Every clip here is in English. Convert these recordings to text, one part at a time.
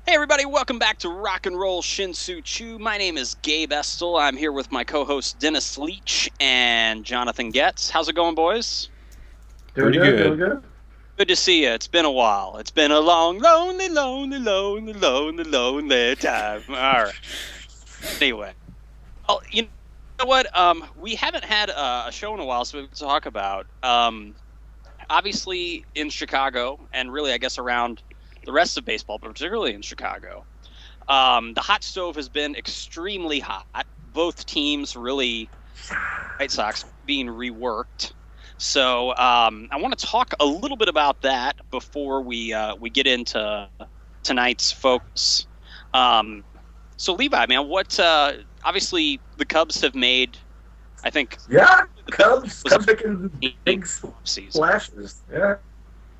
Hey everybody, welcome back to Rock and Roll Shin-Soo Choo. My name is Gabe Estel. I'm here with my co-hosts Dennis Leach and Jonathan Getz. How's it going, boys? Pretty good. Good to see you. It's been a while. It's been a long, lonely time. All right. Anyway. Well, you know what? We haven't had a show in a while, so we can talk about. Obviously in Chicago, and really I guess around the rest of baseball, but particularly in Chicago, the hot stove has been extremely hot. Both teams really, White Sox, being reworked. So I want to talk a little bit about that before we get into tonight's focus. So Levi, man, what? Obviously, the Cubs have made, I think. Yeah, Cubs making big splashes.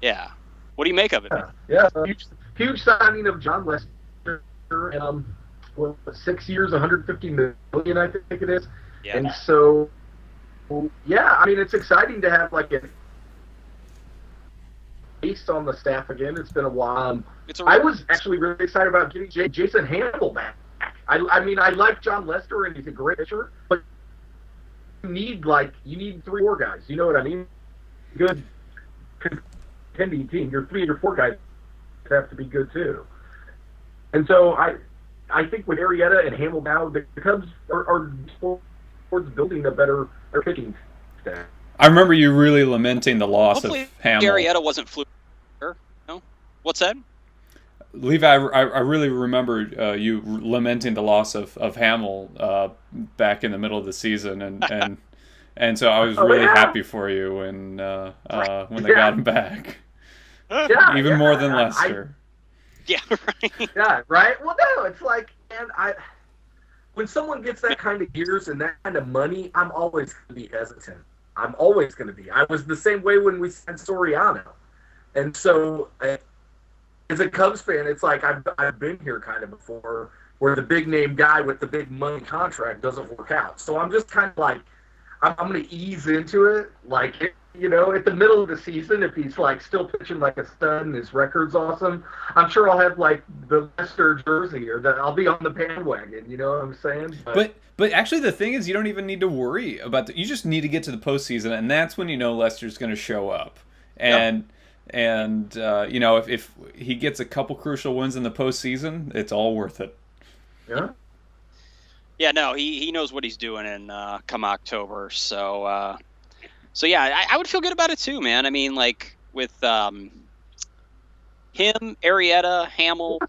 Yeah. What do you make of it? Yeah. Huge signing of Jon Lester. 6 years, $150 million, I think it is. Yeah. And so, yeah, I mean, it's exciting to have like a ace on the staff again. It's been a while. I was actually really excited about getting Jason Hamill back. I mean, I like Jon Lester and he's a great pitcher, but you need 3 more guys. You know what I mean? Good contending team. Your 3 or 4 guys have to be good too. And so I think with Arrieta and Hamill now, the Cubs are towards building a better pitching staff. I remember you really lamenting the loss of Hamill. Arrieta wasn't fluke. No? What's that? Levi, I really remember you lamenting the loss of Hamill back in the middle of the season, and so I was really happy for you when they got him back. Even more than Lester. Yeah, right. Yeah, right. Well, no, it's like, man, when someone gets that kind of years and that kind of money, I'm always going to be hesitant. I'm always going to be. I was the same way when we signed Soriano, and so as a Cubs fan, it's like I've been here kind of before, where the big name guy with the big money contract doesn't work out. So I'm just kind of like, I'm going to ease into it, like, you know, at the middle of the season, if he's like still pitching like a stud and his record's awesome, I'm sure I'll have like the Lester jersey, or that I'll be on the bandwagon. You know what I'm saying? But actually, the thing is, you don't even need to worry about you just need to get to the postseason, and that's when you know Lester's going to show up. And you know, if he gets a couple crucial wins in the postseason, it's all worth it. Yeah. Yeah, no, he knows what he's doing in come October. So yeah, I would feel good about it too, man. I mean, like with him, Arrieta, Hamill,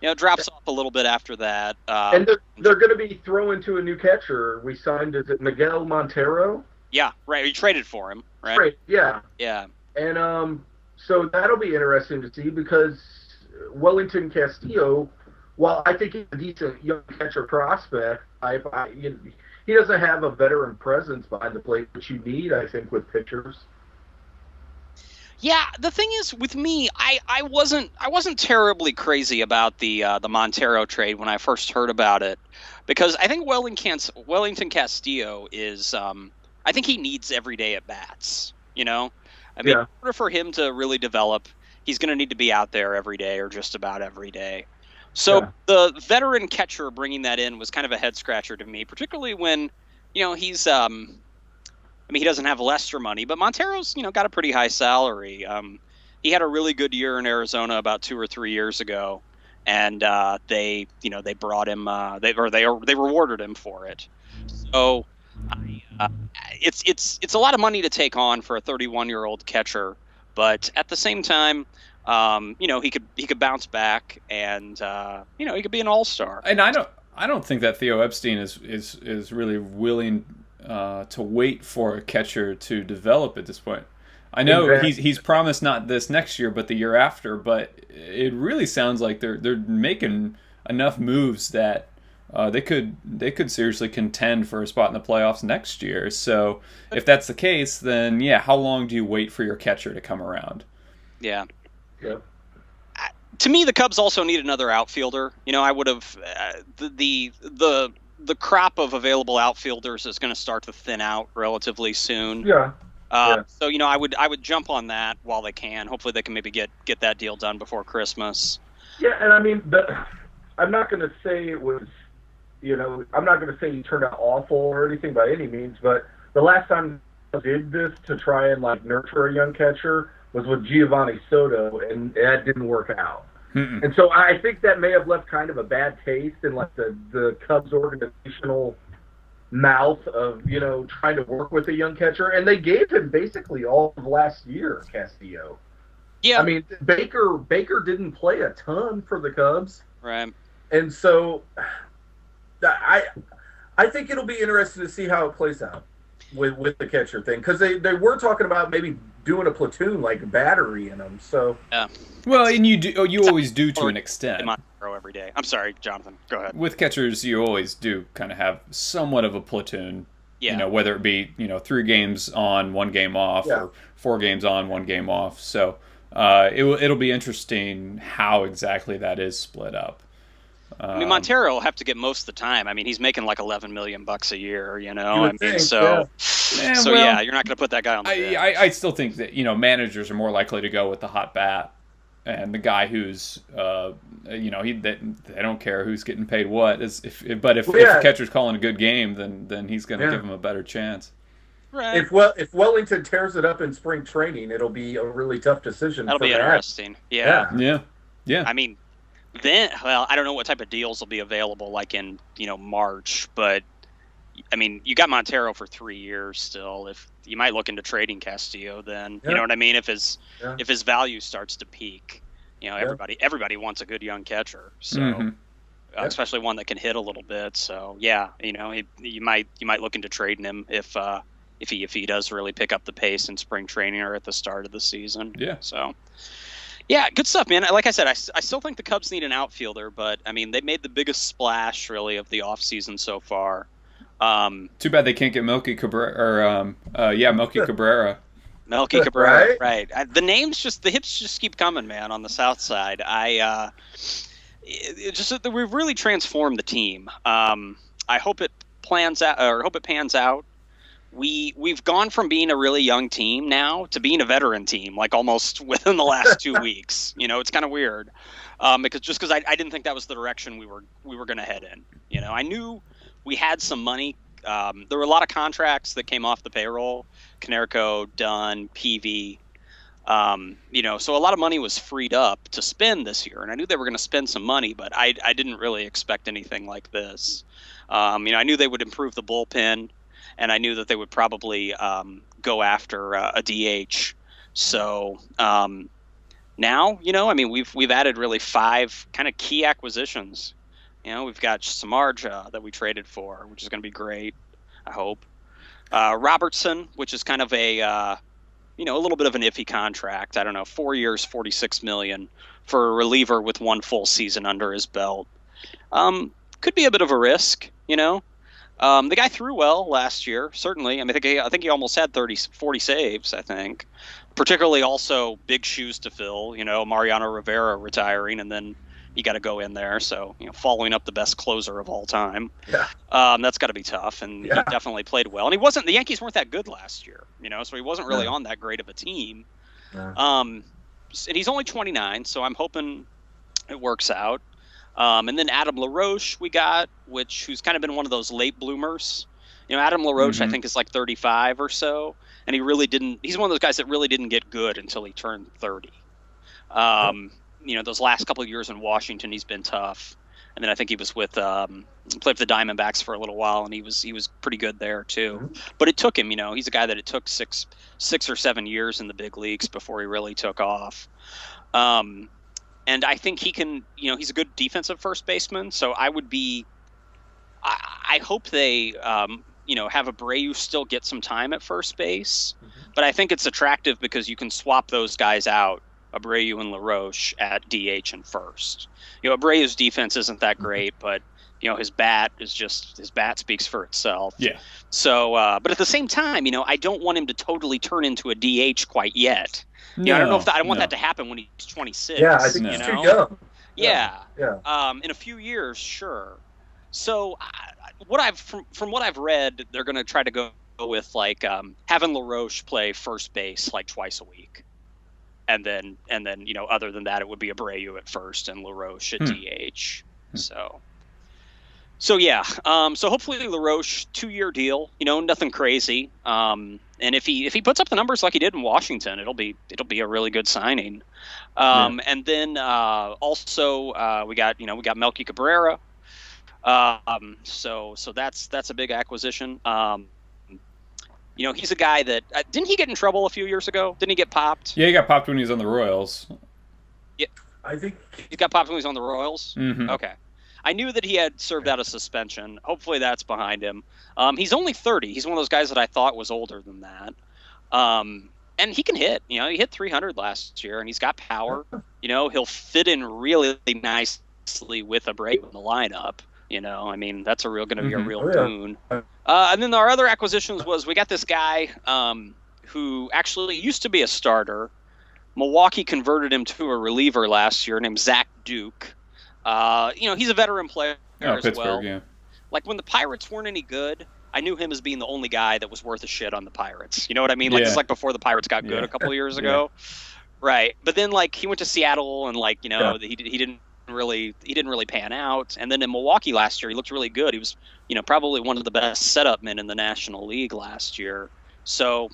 you know, drops off a little bit after that. And they're going to be throwing to a new catcher. We signed, is it Miguel Montero? Yeah, right. You traded for him, right? Yeah. Yeah. And so that'll be interesting to see, because Wellington Castillo, while I think he's a decent young catcher prospect, he doesn't have a veteran presence behind the plate, which you need, I think, with pitchers. Yeah, the thing is, with me, I wasn't terribly crazy about the Montero trade when I first heard about it, because I think Wellington Castillo is I think he needs everyday at bats. You know, I mean, in order for him to really develop, he's going to need to be out there every day, or just about every day. So the veteran catcher bringing that in was kind of a head scratcher to me, particularly when, you know, he's I mean, he doesn't have Lester money, but Montero's, you know, got a pretty high salary. He had a really good year in Arizona about 2 or 3 years ago, and they brought him they rewarded him for it. So it's a lot of money to take on for a 31-year-old catcher, but at the same time, you know, he could bounce back, and you know, he could be an all-star. And I don't think that Theo Epstein is really willing to wait for a catcher to develop at this point. I know he's promised not this next year, but the year after. But it really sounds like they're making enough moves that they could seriously contend for a spot in the playoffs next year. So if that's the case, then yeah, how long do you wait for your catcher to come around? Yeah. Yep. To me, the Cubs also need another outfielder. You know, I would have the crop of available outfielders is going to start to thin out relatively soon. Yeah. So, you know, I would jump on that while they can. Hopefully, they can maybe get that deal done before Christmas. Yeah, and I mean, I'm not going to say it was, I'm not going to say he turned out awful or anything by any means, but the last time I did this to try and like nurture a young catcher was with Giovanni Soto, and that didn't work out. Mm-mm. And so I think that may have left kind of a bad taste in like the Cubs organizational mouth of, trying to work with a young catcher. And they gave him basically all of last year, Castillo. Yeah. I mean, Baker didn't play a ton for the Cubs. Right. And so I think it'll be interesting to see how it plays out with the catcher thing, because they were talking about maybe doing a platoon, like a battery in them. So yeah. Well, and you always do to an extent. Montero every day. I'm sorry, Jonathan. Go ahead. With catchers, you always do kind of have somewhat of a platoon. Yeah. Whether it be 3 games on, 1 game off, Yeah. or 4 games on, 1 game off. So it'll be interesting how exactly that is split up. I mean, Montero will have to get most of the time. I mean, he's making like $11 million a year, You would I mean, think, so yeah. Well, you're not going to put that guy on the bench. I still think that managers are more likely to go with the hot bat and the guy who's they don't care who's getting paid what. If the catcher's calling a good game, then he's going to give him a better chance. Right. If Wellington tears it up in spring training, it'll be a really tough decision. That'll be interesting. Yeah. Yeah. I mean, then, well, I don't know what type of deals will be available, like in March, but I mean, you got Montero for 3 years still. If you might look into trading Castillo, then you know what I mean. If his value starts to peak, everybody wants a good young catcher. So, especially one that can hit a little bit. So you might look into trading him if he does really pick up the pace in spring training or at the start of the season. Yeah. So. Yeah, good stuff, man. Like I said, I still think the Cubs need an outfielder, but I mean, they made the biggest splash really of the offseason so far. Too bad they can't get Melky Cabrera. Melky Cabrera. Melky Cabrera, right? The hits just keep coming, man. On the South Side, we've really transformed the team. I hope it pans out. We've gone from being a really young team now to being a veteran team, like almost within the last 2 weeks. It's kind of weird, because I didn't think that was the direction we were going to head in. I knew we had some money. There were a lot of contracts that came off the payroll: Canerco, Dunn, PV. So a lot of money was freed up to spend this year, and I knew they were going to spend some money, but I didn't really expect anything like this. I knew they would improve the bullpen. And I knew that they would probably go after a DH. So now, we've added really 5 kind of key acquisitions. We've got Samardzija that we traded for, which is going to be great, I hope. Robertson, which is kind of a little bit of an iffy contract. I don't know, 4 years, $46 million for a reliever with 1 full season under his belt. Could be a bit of a risk, The guy threw well last year, certainly. I think he almost had 40 saves, I think. Particularly also big shoes to fill, Mariano Rivera retiring, and then you got to go in there. So, following up the best closer of all time. Yeah. That's got to be tough, and he definitely played well. And the Yankees weren't that good last year, so he wasn't really on that great of a team. And he's only 29, so I'm hoping it works out. And then Adam LaRoche we got, who's kind of been one of those late bloomers. Adam LaRoche, I think, is like 35 or so, and he's one of those guys that really didn't get good until he turned 30. Those last couple of years in Washington, he's been tough. And then I think he was played for the Diamondbacks for a little while, and he was pretty good there too. But it took him, he's a guy that it took six or 7 years in the big leagues before he really took off. And I think he can, he's a good defensive first baseman. So I hope they, have Abreu still get some time at first base. But I think it's attractive because you can swap those guys out, Abreu and LaRoche, at DH and first. Abreu's defense isn't that great, but, his bat speaks for itself. Yeah. So, but at the same time, I don't want him to totally turn into a DH quite yet. No, I don't know if I want that to happen when he's 26. Yeah, I think he's too young. Yeah. In a few years, sure. So, from what I've read, they're going to try to go with like having LaRoche play first base like twice a week. and then other than that, it would be Abreu at first and LaRoche at DH. So yeah, so hopefully LaRoche 2-year deal, nothing crazy. And if he puts up the numbers like he did in Washington, it'll be a really good signing. And then also we got Melky Cabrera. So that's a big acquisition. He's a guy that didn't he get in trouble a few years ago? Didn't he get popped? Yeah, he got popped when he was on the Royals. Yeah, I think he got popped when he was on the Royals. Mm-hmm. Okay. I knew that he had served out a suspension. Hopefully that's behind him. He's only 30. He's one of those guys that I thought was older than that. And he can hit. He hit 300 last year, and he's got power. He'll fit in really nicely with Abreu in the lineup. That's going to be a real boon. And then our other acquisitions was we got this guy who actually used to be a starter. Milwaukee converted him to a reliever last year named Zach Duke. He's a veteran player as Pittsburgh, well. Yeah. Like when the Pirates weren't any good, I knew him as being the only guy that was worth a shit on the Pirates. You know what I mean? Like it's like before the Pirates got good a couple of years ago, right? But then he went to Seattle and he didn't really pan out. And then in Milwaukee last year, he looked really good. He was probably one of the best setup men in the National League last year. So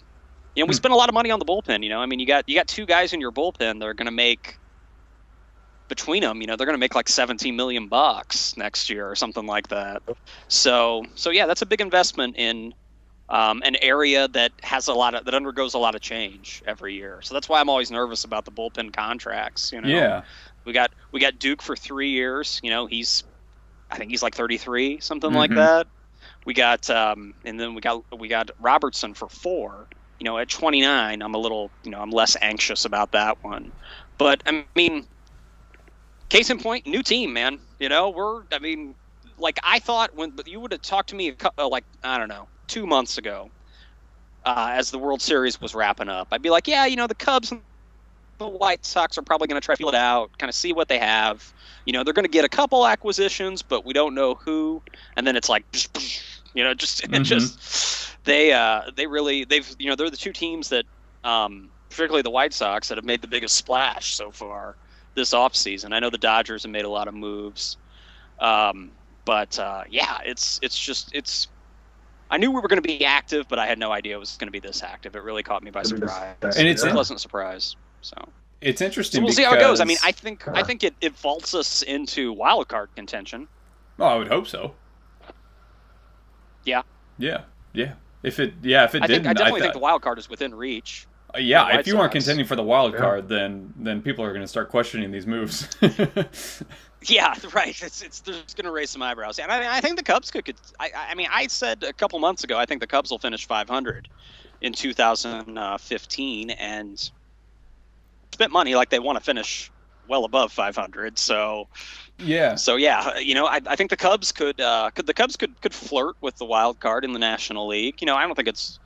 we spent a lot of money on the bullpen. You got two guys in your bullpen that are going to make. Between them, they're going to make like $17 million next year or something like that. So yeah, that's a big investment in an area that that undergoes a lot of change every year. So that's why I'm always nervous about the bullpen contracts. Yeah, we got Duke for 3 years. I think he's like 33, something like that. We got and then we got Robertson for 4. At 29, I'm a little I'm less anxious about that one, but I mean. Case in point, new team, man. I thought when you would have talked to me, 2 months ago, as the World Series was wrapping up, I'd be like, yeah, the Cubs and the White Sox are probably going to try to feel it out, kind of see what they have. They're going to get a couple acquisitions, but we don't know who. And then it's like, they're the two teams that, particularly the White Sox, that have made the biggest splash so far this offseason. I know the Dodgers have made a lot of moves. But it's I knew we were going to be active, but I had no idea it was going to be this active. It really caught me by surprise. And it's a pleasant surprise. So it's interesting. So we'll see how it goes. I mean, I think it vaults us into wild card contention. Oh, I would hope so. Yeah. Yeah. If it didn't, I definitely think the wild card is within reach. If you weren't contending for the wild card, then people are going to start questioning these moves. Yeah, right. It's going to raise some eyebrows. And I think the Cubs could. I said a couple months ago, I think the Cubs will finish 500 in 2015, and spent money like they want to finish well above 500. So yeah. I think the Cubs could flirt with the wild card in the National League. I don't think it's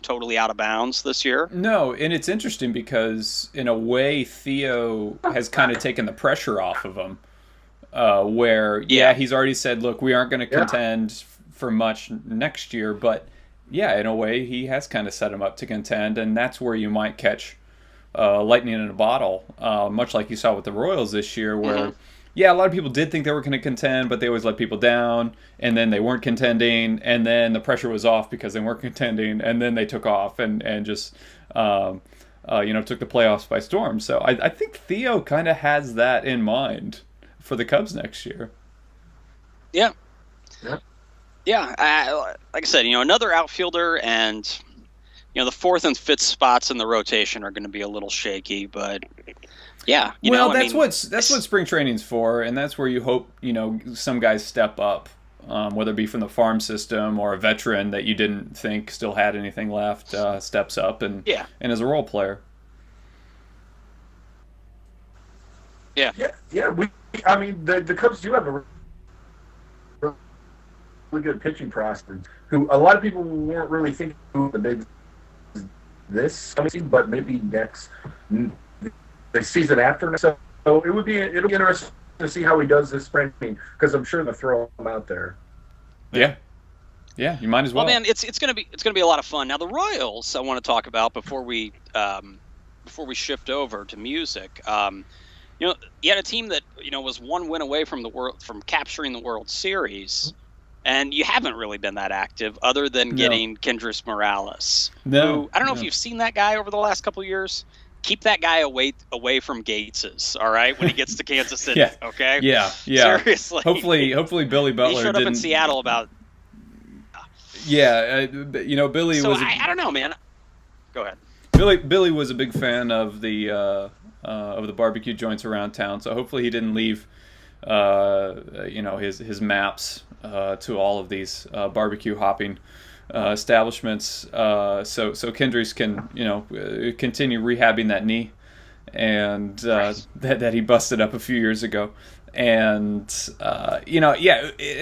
totally out of bounds this year. No, and it's interesting because in a way Theo has kind of taken the pressure off of him. Where he's already said, look, we aren't going to contend for much next year, but in a way he has kind of set him up to contend, and that's where you might catch lightning in a bottle, much like you saw with the Royals this year, where a lot of people did think they were going to contend, but they always let people down, and then they weren't contending, and then the pressure was off because they weren't contending, and then they took off and just took the playoffs by storm. So I think Theo kind of has that in mind for the Cubs next year. Yeah. Like I said, another outfielder, and the fourth and fifth spots in the rotation are going to be a little shaky, but that's what spring training's for, and that's where you hope some guys step up, whether it be from the farm system or a veteran that you didn't think still had anything left steps up and as a role player. The Cubs do have a really good pitching prospect who a lot of people weren't really thinking of the big this season, but maybe the season after. So it'll be interesting to see how he does this spring, because I'm sure they'll throw him out there. Yeah, you might as well. Well, man, it's gonna be a lot of fun. Now the Royals I want to talk about before we before we shift over to music. You had a team that was one win away from capturing the World Series, and you haven't really been that active, other than getting Kendrys Morales. No, who, I don't know if you've seen that guy over the last couple of years. Keep that guy away from Gates's, all right, when he gets to Kansas City. Okay. Yeah. Seriously. Hopefully Billy Butler. He showed up in Seattle about. Yeah, Billy so was. I don't know, man. Go ahead. Billy was a big fan of the barbecue joints around town, so hopefully he didn't leave, his maps to all of these barbecue hopping establishments, so Kendrys can continue rehabbing that knee, and that he busted up a few years ago, and in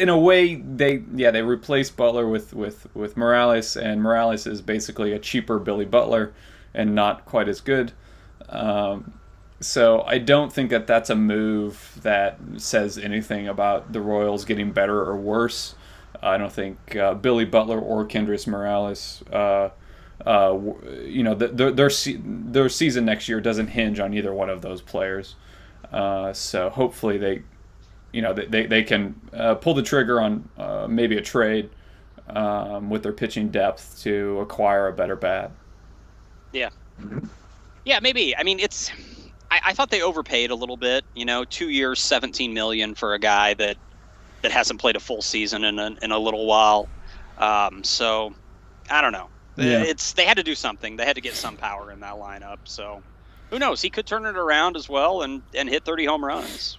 a way they replaced Butler with Morales, and Morales is basically a cheaper Billy Butler and not quite as good. So I don't think that's a move that says anything about the Royals getting better or worse. I don't think Billy Butler or Kendrys Morales, their season next year doesn't hinge on either one of those players. So hopefully they can pull the trigger on maybe a trade with their pitching depth to acquire a better bat. Yeah. Yeah, maybe. I mean, I thought they overpaid a little bit. 2 years, $17 million for a guy that hasn't played a full season in a little while. So I don't know. Yeah. They had to do something. They had to get some power in that lineup. So who knows? He could turn it around as well and hit 30 home runs.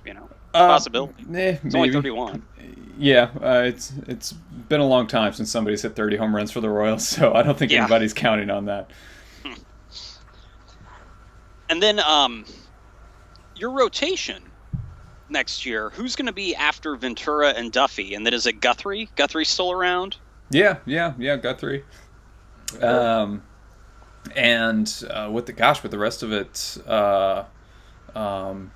Possibility. It's only 31. Yeah, it's been a long time since somebody's hit 30 home runs for the Royals, so I don't think anybody's counting on that. And then your rotation next year, who's going to be after Ventura and Duffy? And then is it Guthrie? Guthrie's still around? Yeah, Guthrie. And with the rest of it,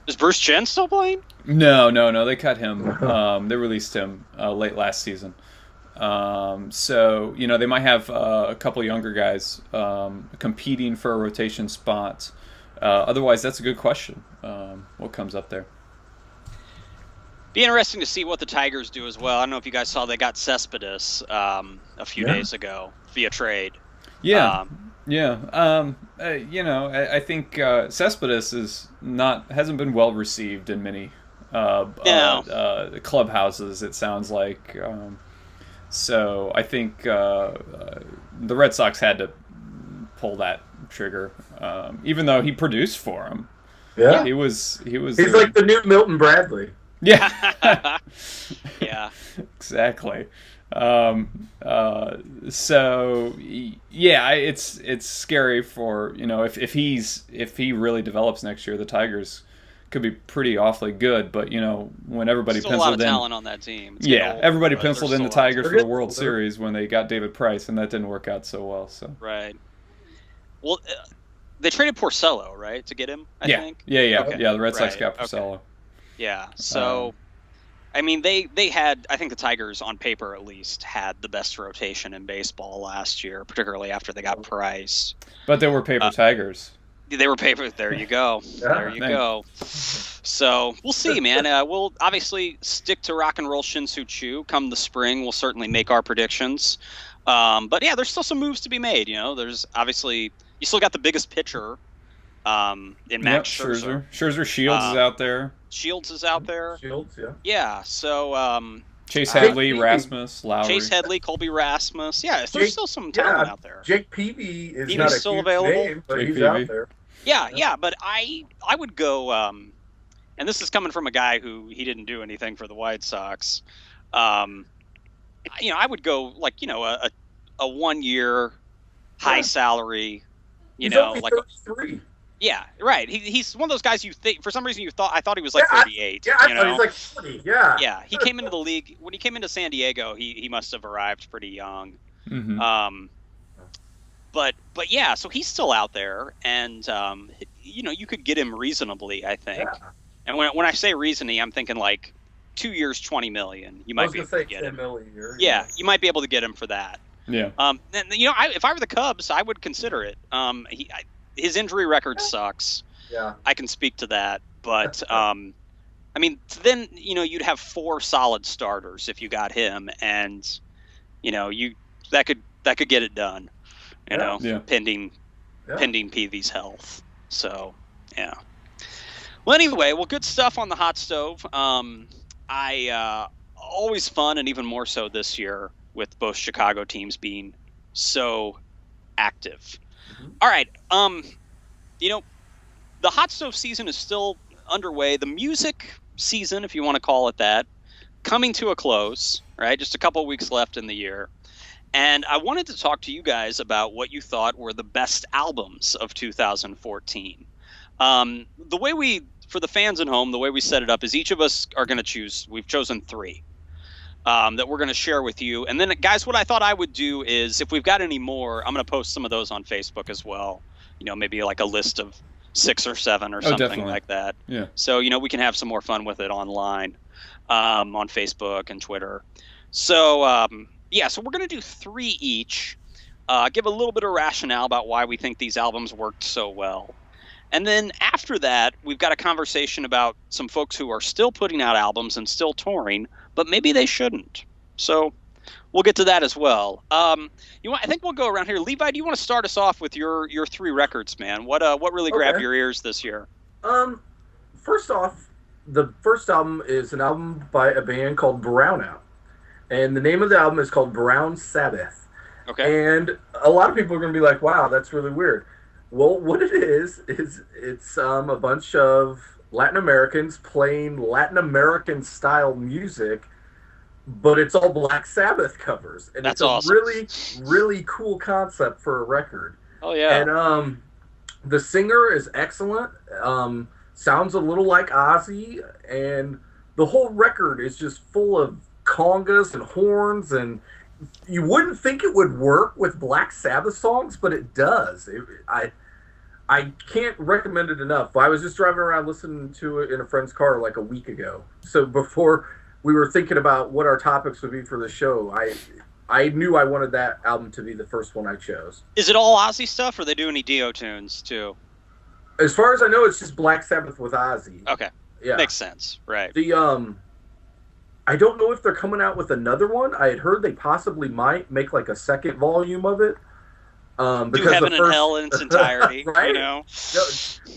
is Bruce Chen still playing? No, they cut him. They released him late last season. So they might have a couple younger guys competing for a rotation spot. Otherwise, that's a good question. What comes up there? Be interesting to see what the Tigers do as well. I don't know if you guys saw they got Cespedes a few days ago via trade. Yeah. I think Cespedes hasn't been well received in many clubhouses. It sounds like. So I think the Red Sox had to pull that trigger, even though he produced for him. Yeah, he was. He's like the new Milton Bradley. Yeah. Yeah. Exactly. So yeah, it's scary for if he really develops next year, the Tigers could be pretty awfully good. But when everybody still penciled a lot of in talent on that team. Everybody penciled in the Tigers for the World Series when they got David Price, and that didn't work out so well. So right. Well, they traded Porcello, right, to get him. I think. Yeah. Okay. Yeah, the Red Sox got Porcello. Okay. Yeah. So. I mean, they had, I think the Tigers, on paper at least, had the best rotation in baseball last year, particularly after they got Price. But they were paper Tigers. They were paper. There you go. There you go. So we'll see, man. We'll obviously stick to rock and roll Shin-Soo Choo. Come the spring, we'll certainly make our predictions. But yeah, there's still some moves to be made. There's obviously, you still got the biggest pitcher in Max Scherzer. Scherzer Shields is out there. Shields is out there. Shields, yeah. Yeah, so Chase Headley, Rasmus, Lowry. Chase Headley, Colby Rasmus. Yeah, there's still some talent out there. Jake Peavy is Peavy's not a still huge available. name, but Jake he's Peavy. out there. Yeah, but I would go, and this is coming from a guy who he didn't do anything for the White Sox. I would go like a 1 year high salary. He's only 33. Yeah, right. He's one of those guys you think for some reason I thought he was like 38. I thought he was like 40. Yeah. Yeah, he came into the league when he came into San Diego. He must have arrived pretty young. Mm-hmm. But yeah, so he's still out there, and you could get him reasonably, I think. Yeah. And when I say reasonably, I'm thinking like 2 years, $20 million. You might be able to get him. $10 million a year. Yeah, you might be able to get him for that. Yeah. If I were the Cubs, I would consider it. his injury record sucks. Yeah. I can speak to that, but I mean, then you'd have 4 solid starters if you got him, and that could get it done. Pending PV's health. So yeah. Well, anyway, good stuff on the hot stove. I always fun, and even more so this year with both Chicago teams being so active. Mm-hmm. All right, the hot stove season is still underway. The music season, if you want to call it that, coming to a close. Right, just a couple weeks left in the year, and I wanted to talk to you guys about what you thought were the best albums of 2014. The way for the fans at home, the way we set it up is each of us are going to choose. We've chosen 3 that we're going to share with you. And then, guys, what I thought I would do is if we've got any more, I'm going to post some of those on Facebook as well. Maybe like a list of 6 or 7 or something definitely. like that. Yeah. So, we can have some more fun with it online on Facebook and Twitter. So, so we're going to do 3 each, give a little bit of rationale about why we think these albums worked so well. And then after that, we've got a conversation about some folks who are still putting out albums and still touring, but maybe they shouldn't. So we'll get to that as well. I think we'll go around here. Levi, do you want to start us off with your 3 records, man? What really grabbed your ears this year? First off, the first album is an album by a band called Brownout. And the name of the album is called Brown Sabbath. Okay. And a lot of people are going to be like, wow, that's really weird. Well, what it is it's a bunch of Latin Americans playing Latin American style music, but it's all Black Sabbath covers. And that's it's a awesome. really, really cool concept for a record. Oh, yeah. And the singer is excellent. Sounds a little like Ozzy. And the whole record is just full of congas and horns, and you wouldn't think it would work with Black Sabbath songs, but it does. I can't recommend it enough. I was just driving around listening to it in a friend's car like a week ago. So before we were thinking about what our topics would be for the show, I knew I wanted that album to be the first one I chose. Is it all Ozzy stuff, or they do any Dio tunes too? As far as I know, it's just Black Sabbath with Ozzy. Okay. Yeah. Makes sense. Right. I don't know if they're coming out with another one. I had heard they possibly might make like a second volume of it. Do Heaven and Hell in its entirety, right? No,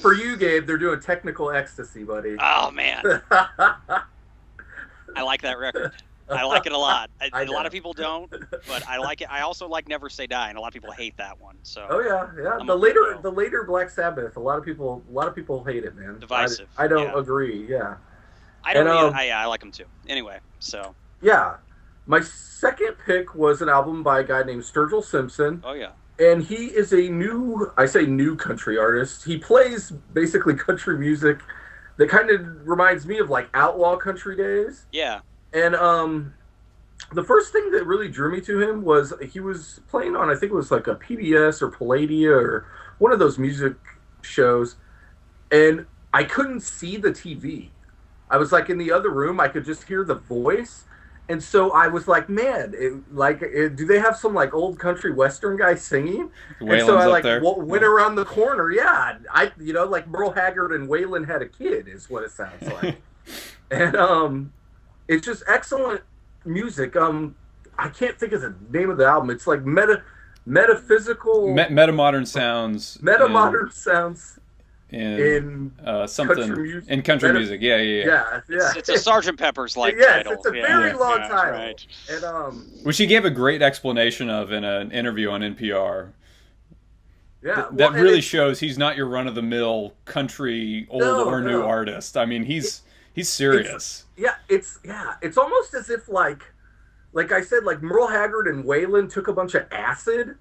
for you, Gabe, they're doing Technical Ecstasy, buddy. Oh, man. I like that record. I like it a lot. A lot of people don't, but I like it. I also like Never Say Die, and a lot of people hate that one. So. Oh yeah. The later Black Sabbath, a lot of people hate it, man. Divisive. I don't agree. Yeah. I don't. I like them too. Anyway, so. Yeah, my second pick was an album by a guy named Sturgill Simpson. Oh yeah. And he is a new country artist. He plays basically country music that kind of reminds me of like outlaw country days. Yeah. And the first thing that really drew me to him was he was playing on, I think it was like a PBS or Palladia or one of those music shows, and I couldn't see the TV. I was like in the other room, I could just hear the voice. And so I was like, man, do they have some like old country western guy singing? Waylon's and so I like went Yeah. around the corner. Yeah, like Merle Haggard and Waylon had a kid is what it sounds like. And it's just excellent music. I can't think of the name of the album. It's like metaphysical metamodern sounds. Metamodern sounds. In something country music. Yeah. It's a Sgt. Pepper's like yes, title. It's a very long title. Right. And which he gave a great explanation of in an interview on NPR. Yeah, that really shows he's not your run of the mill country old or new artist. I mean, he's serious. It's almost as if like I said, like Merle Haggard and Waylon took a bunch of acid.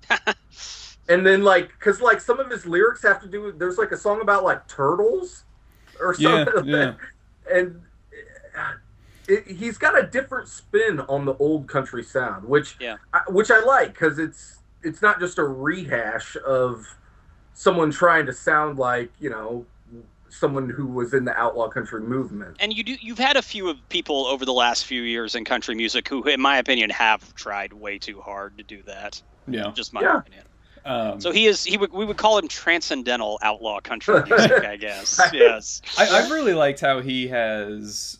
And then, because some of his lyrics have to do with, there's, like, a song about, like, turtles or something. Yeah. And he's got a different spin on the old country sound, which I like, because it's not just a rehash of someone trying to sound like, someone who was in the outlaw country movement. And you've had a few of people over the last few years in country music who, in my opinion, have tried way too hard to do that. Yeah. Just my opinion. So we would call him transcendental outlaw country music, I guess. Yes. I've really liked how he has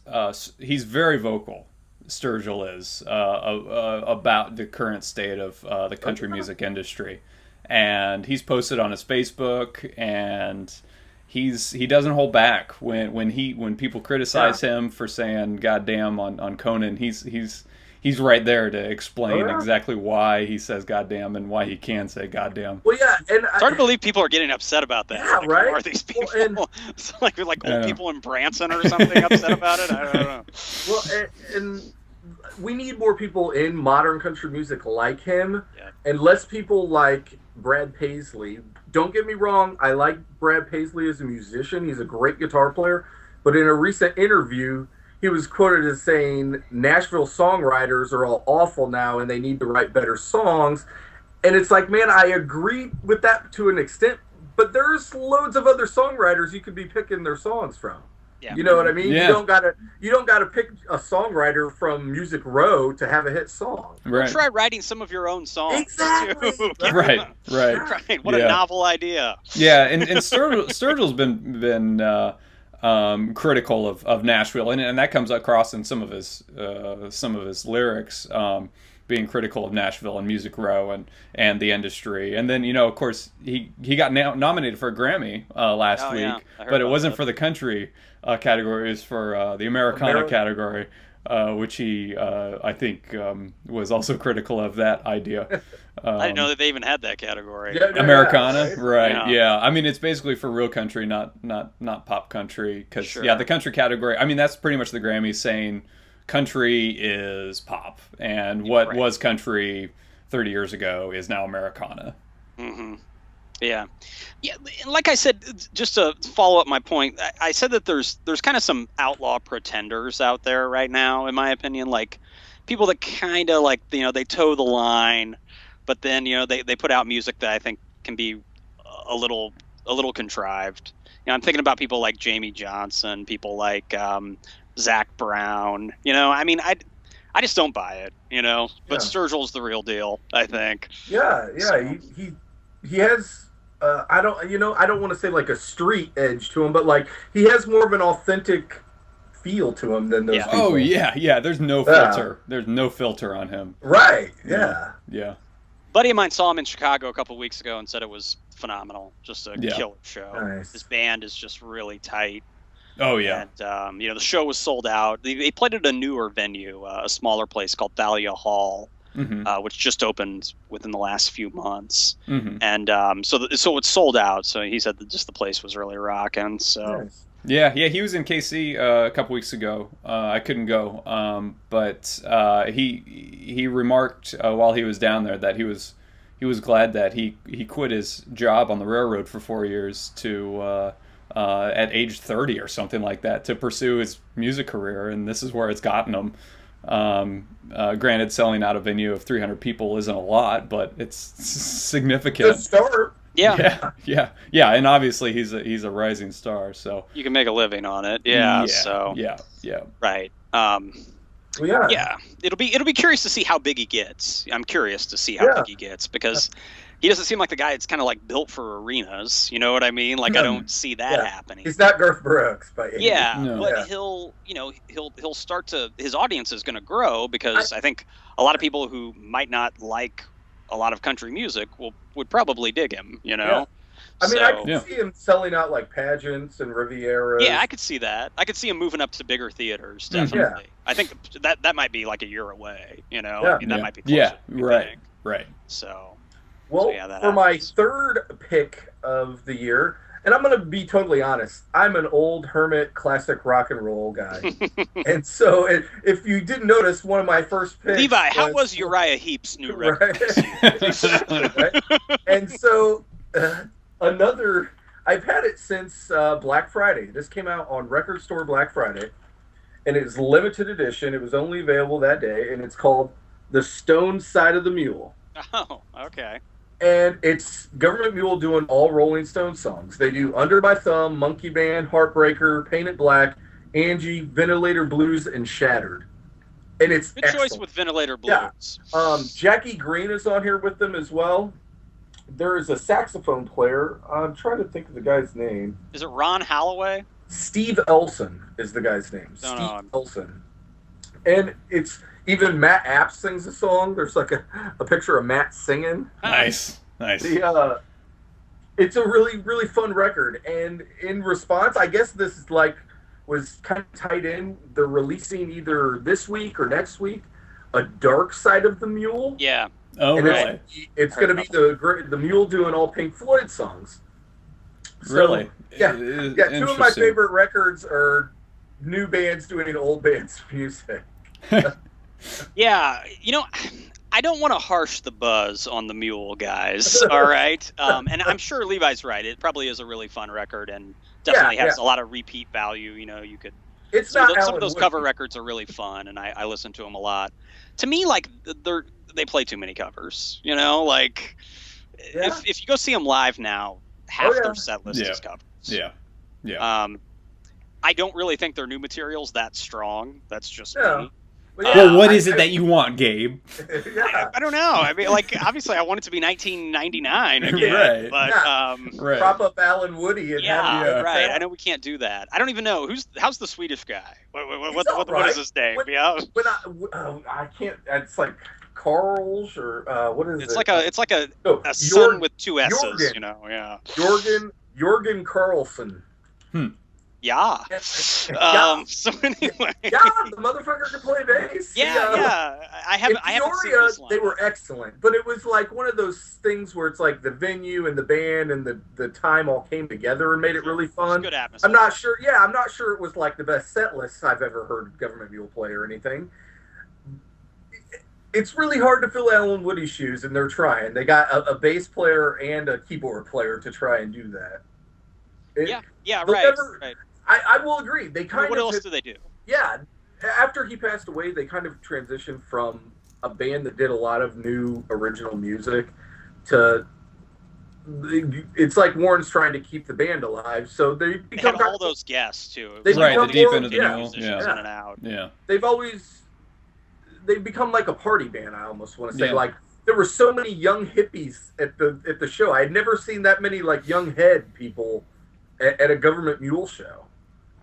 he's very vocal. Sturgill is about the current state of the country music industry, and he's posted on his Facebook, and he doesn't hold back when people criticize him for saying "goddamn" on Conan. He's right there to explain exactly why he says "goddamn" and why he can say "goddamn." Well, yeah, and it's hard to believe people are getting upset about that. Yeah, like, right. Who are these people? Well, it's like old people in Branson or something upset about it. I don't know. Well, and we need more people in modern country music like him, and less people like Brad Paisley. Don't get me wrong, I like Brad Paisley as a musician. He's a great guitar player, but in a recent interview, he was quoted as saying Nashville songwriters are all awful now and they need to write better songs. And it's like, man, I agree with that to an extent, but there's loads of other songwriters you could be picking their songs from. Yeah. You know what I mean? Yeah. You don't gotta pick a songwriter from Music Row to have a hit song. Right. Try writing some of your own songs. Exactly. Right. What a novel idea. Yeah, and Sturgill's been critical of Nashville, and that comes across in some of his lyrics, being critical of Nashville and Music Row and the industry. And then, of course, he got nominated for a Grammy last week, but it wasn't for the country category. It was for the Americana category, which he, I think, was also critical of that idea. I didn't know that they even had that category. Americana, right? Yeah. I mean, it's basically for real country, not pop country. Because the country category. I mean, that's pretty much the Grammys saying country is pop, and what was country 30 years ago is now Americana. Mm-hmm. Yeah. Like I said, just to follow up my point, I said that there's kind of some outlaw pretenders out there right now, in my opinion, like people that kind of they toe the line, but then they put out music that I think can be a little contrived. I'm thinking about people like Jamie Johnson, people like Zach Brown. I mean, I just don't buy it. But Sturgill's the real deal, I think. Yeah. So. He has. I don't want to say like a street edge to him, but like he has more of an authentic feel to him than those people. Oh yeah. There's no filter. There's no filter on him. Right. Yeah. Yeah. Buddy of mine saw him in Chicago a couple of weeks ago and said it was phenomenal. Just a killer show. Nice. His band is just really tight. Oh yeah. And the show was sold out. They played at a newer venue, a smaller place called Thalia Hall. Mm-hmm. Which just opened within the last few months, and so it's sold out. So he said that just the place was really rocking. So nice. Yeah, he was in KC a couple weeks ago. I couldn't go, but he remarked while he was down there that he was glad that he quit his job on the railroad for 4 years to at age 30 or something like that to pursue his music career, and this is where it's gotten him. Granted, selling out a venue of 300 people isn't a lot, but it's significant. Good start. Yeah, and obviously he's a rising star, so you can make a living on it. Yeah. Right. Yeah. It'll be curious to see how big he gets. I'm curious to see how big he gets because he doesn't seem like the guy that's kind of like built for arenas. You know what I mean? Like I don't see that happening. He's not Garth Brooks, but but he'll start to, his audience is going to grow because I think a lot of people who might not like a lot of country music would probably dig him. Yeah. I mean, I can see him selling out like pageants and Riviera. Yeah, I could see that. I could see him moving up to bigger theaters. Definitely. I think that might be like a year away. I mean, that might be closer. Right. So. Well, for my third pick of the year, and I'm going to be totally honest, I'm an old hermit classic rock and roll guy. And so if you didn't notice, one of my first picks... Levi, how was Uriah Heep's new record? Right? And so I've had it since Black Friday. This came out on Record Store Black Friday, and it's limited edition. It was only available that day, and it's called The Stone Side of the Mule. Oh, okay. And it's Government Mule doing all Rolling Stone songs. They do Under My Thumb, Monkey Band, Heartbreaker, Painted Black, Angie, Ventilator Blues, and Shattered. And it's good choice with Ventilator Blues. Yeah. Jackie Green is on here with them as well. there is a saxophone player. I'm trying to think of the guy's name. Is it Ron Holloway? Steve Elson is the guy's name. No, Steve no. Elson. And it's even Matt Apps sings a song. There's like a picture of Matt singing. Nice. It's a really, really fun record. And in response, I guess this is was kind of tied in. They're releasing either this week or next week a Dark Side of the Mule. Yeah. Oh, and really? It's going to be the Mule doing all Pink Floyd songs. So, really? Yeah. Two of my favorite records are new bands doing old bands' music. Yeah, I don't want to harsh the buzz on the Mule guys, all right? And I'm sure Levi's right. It probably is a really fun record and definitely has a lot of repeat value. You could. Some of those cover records are really fun, and I listen to them a lot. To me, they play too many covers. If you go see them live now, half their set list is covers. Yeah. I don't really think their new material's that strong. That's just me. Well, what is it that you want, Gabe? I don't know. I mean, obviously, I want it to be 1999 again. Right. But prop up Alan Woody. And right. I know we can't do that. I don't even know how's the Swedish guy. What is his name? I can't. It's like Carl's or what is it? It's like a son with two S's. Jorgen Carlson. Yeah. So anyway. Yeah, the motherfucker can play bass. Yeah. I haven't seen this line. They were excellent, but it was like one of those things where it's like the venue and the band and the time all came together and made it really fun. Good atmosphere. I'm not sure it was like the best set list I've ever heard Government Mule play or anything. It's really hard to fill Alan Woody's shoes, and they're trying. They got a bass player and a keyboard player to try and do that. Right. I will agree. They what else do they do? Yeah. After he passed away, they kind of transitioned from a band that did a lot of new original music to... It's like Warren's trying to keep the band alive, so they have all those guests, too. The deep end of the Mule. In and out. Yeah. They've become like a party band, I almost want to say. Like, there were so many young hippies at the show. I had never seen that many, young head people at a Government Mule show.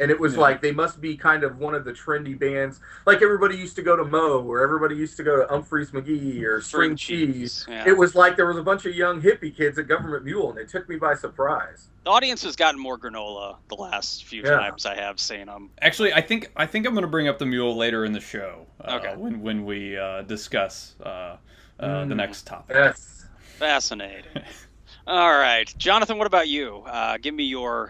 And it was like, they must be kind of one of the trendy bands. Like, everybody used to go to Mo, or everybody used to go to Humphreys McGee, or String Cheese. Yeah. It was like there was a bunch of young hippie kids at Government Mule, and it took me by surprise. The audience has gotten more granola the last few times I have seen them. Actually, I think I'm going to bring up the Mule later in the show. Okay. When we discuss the next topic. Yes. Fascinating. All right, Jonathan. What about you? Give me your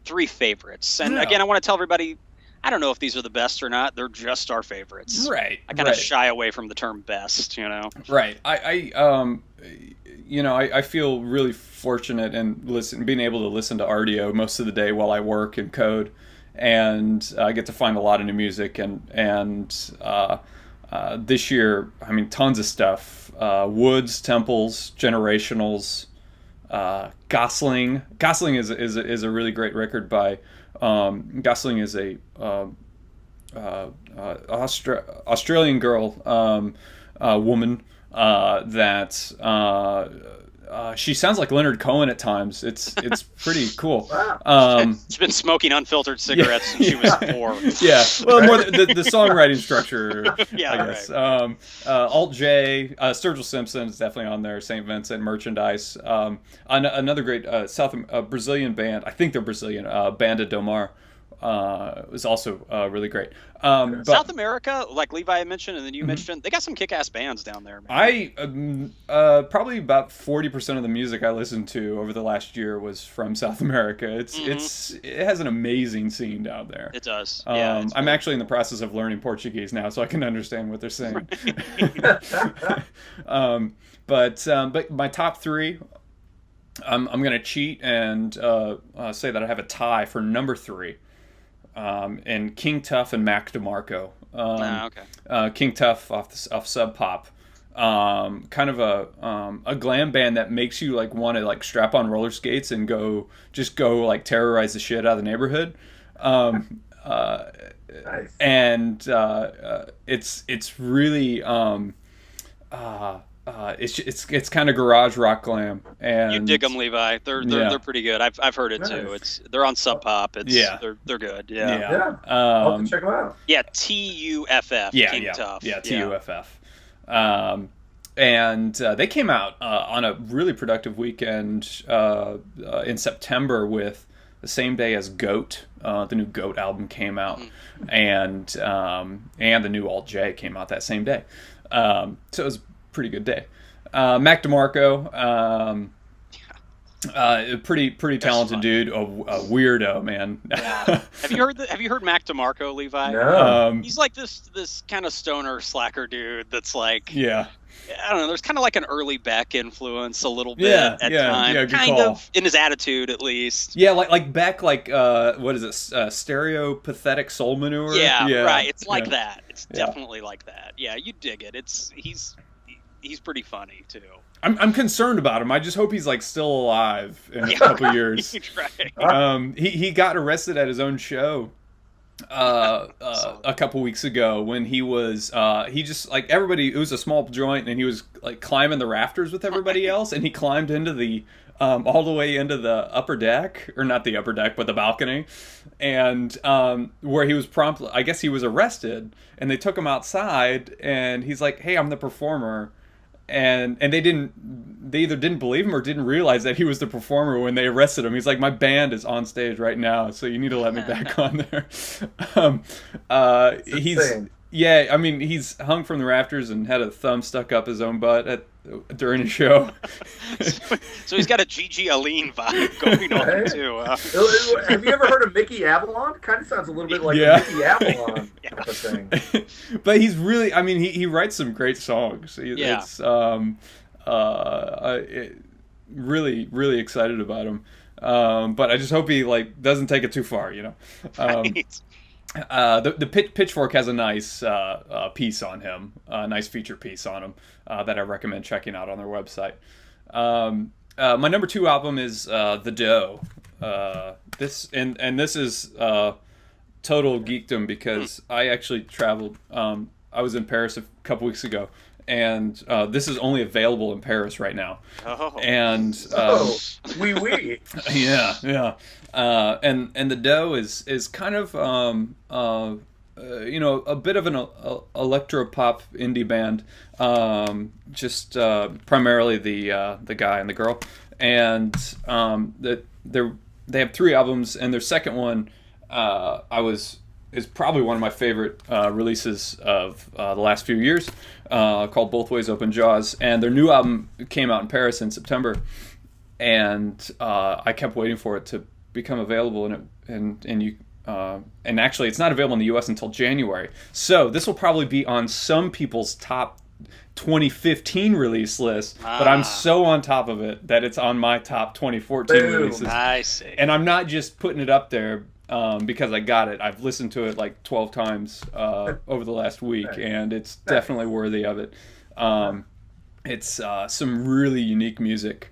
three favorites. And again, I want to tell everybody, I don't know if these are the best or not. They're just our favorites. Right. I kind of shy away from the term best. Right. I feel really fortunate and being able to listen to RDO most of the day while I work and code, and I get to find a lot of new music and this year, I mean, tons of stuff. Woods, Temples, Generationals. Gosling is a really great record by Gosling is a Australian girl woman that she sounds like Leonard Cohen at times. It's pretty cool. She's been smoking unfiltered cigarettes since she was 4. Yeah, well, more the songwriting structure. Yeah, I guess. Right. Alt J, Sturgill Simpson is definitely on there. St. Vincent, Merchandise. Another great Brazilian band. I think they're Brazilian. Banda do Mar. Was also really great. South America, like Levi mentioned, and then you mentioned, they got some kick-ass bands down there, man. Probably about 40% of the music I listened to over the last year was from South America. It has an amazing scene down there. It does. I'm actually in the process of learning Portuguese now, so I can understand what they're saying. But my top 3. I'm going to cheat and say that I have a tie for number 3. And King Tuff and Mac DeMarco. King Tuff off Sub Pop. Kind of a glam band that makes you want to strap on roller skates and go terrorize the shit out of the neighborhood. Nice. And it's really it's kind of garage rock glam, and you dig them, Levi. They're pretty good. I've heard it too. They're on Sub Pop. They're good. Yeah. I'll have to check them out. Yeah, TUFF. King Tough. Yeah, TUFF. And they came out on a really productive weekend in September with the same day as Goat. The new Goat album came out, and the new Alt J came out that same day. So it was a pretty good day. Mac DeMarco, pretty talented dude, a weirdo, man. Yeah. Have you heard Mac DeMarco, Levi? No. He's like this kind of stoner slacker dude that's like, yeah. I don't know. There's kind of like an early Beck influence a little bit at times. Good kind call. of in his attitude, at least. Yeah, like Beck, what is it? Stereo pathetic soul manure. Yeah, right. It's like that. It's definitely like that. Yeah, you dig it. He's pretty funny too. I'm concerned about him. I just hope he's like still alive in a couple years. Right. He got arrested at his own show a couple weeks ago when he was he just like everybody. It was a small joint, and he was like climbing the rafters with everybody else, and he climbed into the all the way into the upper deck, or not the upper deck, but the balcony, and where he was I guess he was arrested, and they took him outside, and he's like, "Hey, I'm the performer." And they either didn't believe him or didn't realize that he was the performer when they arrested him. He's like, my band is on stage right now, so you need to let me back on there. He's hung from the rafters and had a thumb stuck up his own butt during a show. So he's got a Gigi Alline vibe going on too. Have you ever heard of Mickey Avalon? Kind of sounds a little bit like a Mickey Avalon type of thing. But he's really, he writes some great songs. It's really, really excited about him. But I just hope he doesn't take it too far, Right. The Pitchfork has a nice piece on him, a nice feature piece on him that I recommend checking out on their website. My number 2 album is The Doe. This is total geekdom because I actually traveled. I was in Paris a couple weeks ago, and this is only available in Paris right now. Oh. And oui. Yeah. And The Doe is kind of a bit of an electro pop indie band, just primarily the guy and the girl, and they have 3 albums, and their second one is probably one of my favorite releases of the last few years, called Both Ways Open Jaws, and their new album came out in Paris in September, and I kept waiting for it to become available, and actually it's not available in the US until January. So this will probably be on some people's top 2015 release list, but I'm so on top of it that it's on my top 2014 releases. I see. And I'm not just putting it up there because I got it. I've listened to it like 12 times over the last week, and it's definitely worthy of it. It's some really unique music.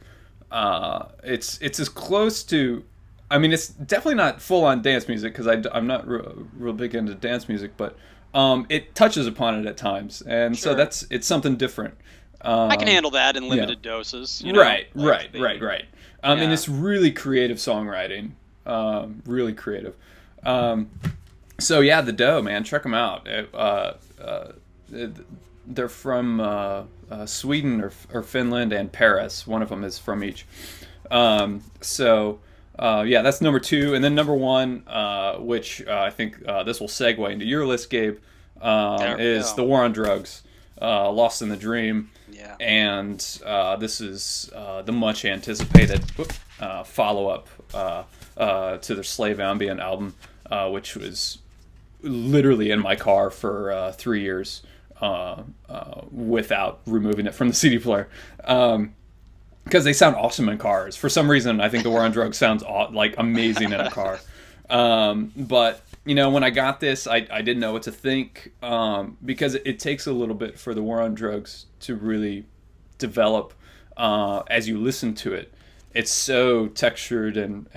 It's as close to, it's definitely not full-on dance music because I'm not real big into dance music, but it touches upon it at times, and so it's something different. I can handle that in limited doses. Right. And it's really creative songwriting, really creative. So yeah, The Doe, man, check them out. They're from Sweden or Finland and Paris. One of them is from each. That's number 2, and then number 1, which I think this will segue into your list, Gabe, is The War on Drugs, Lost in the Dream. Yeah. And this is the much anticipated follow-up to their Slave Ambient album, which was literally in my car for 3 years without removing it from the CD player. Because they sound awesome in cars. For some reason, I think The War on Drugs sounds amazing in a car. But when I got this, I didn't know what to think, because it takes a little bit for The War on Drugs to really develop as you listen to it. It's so textured and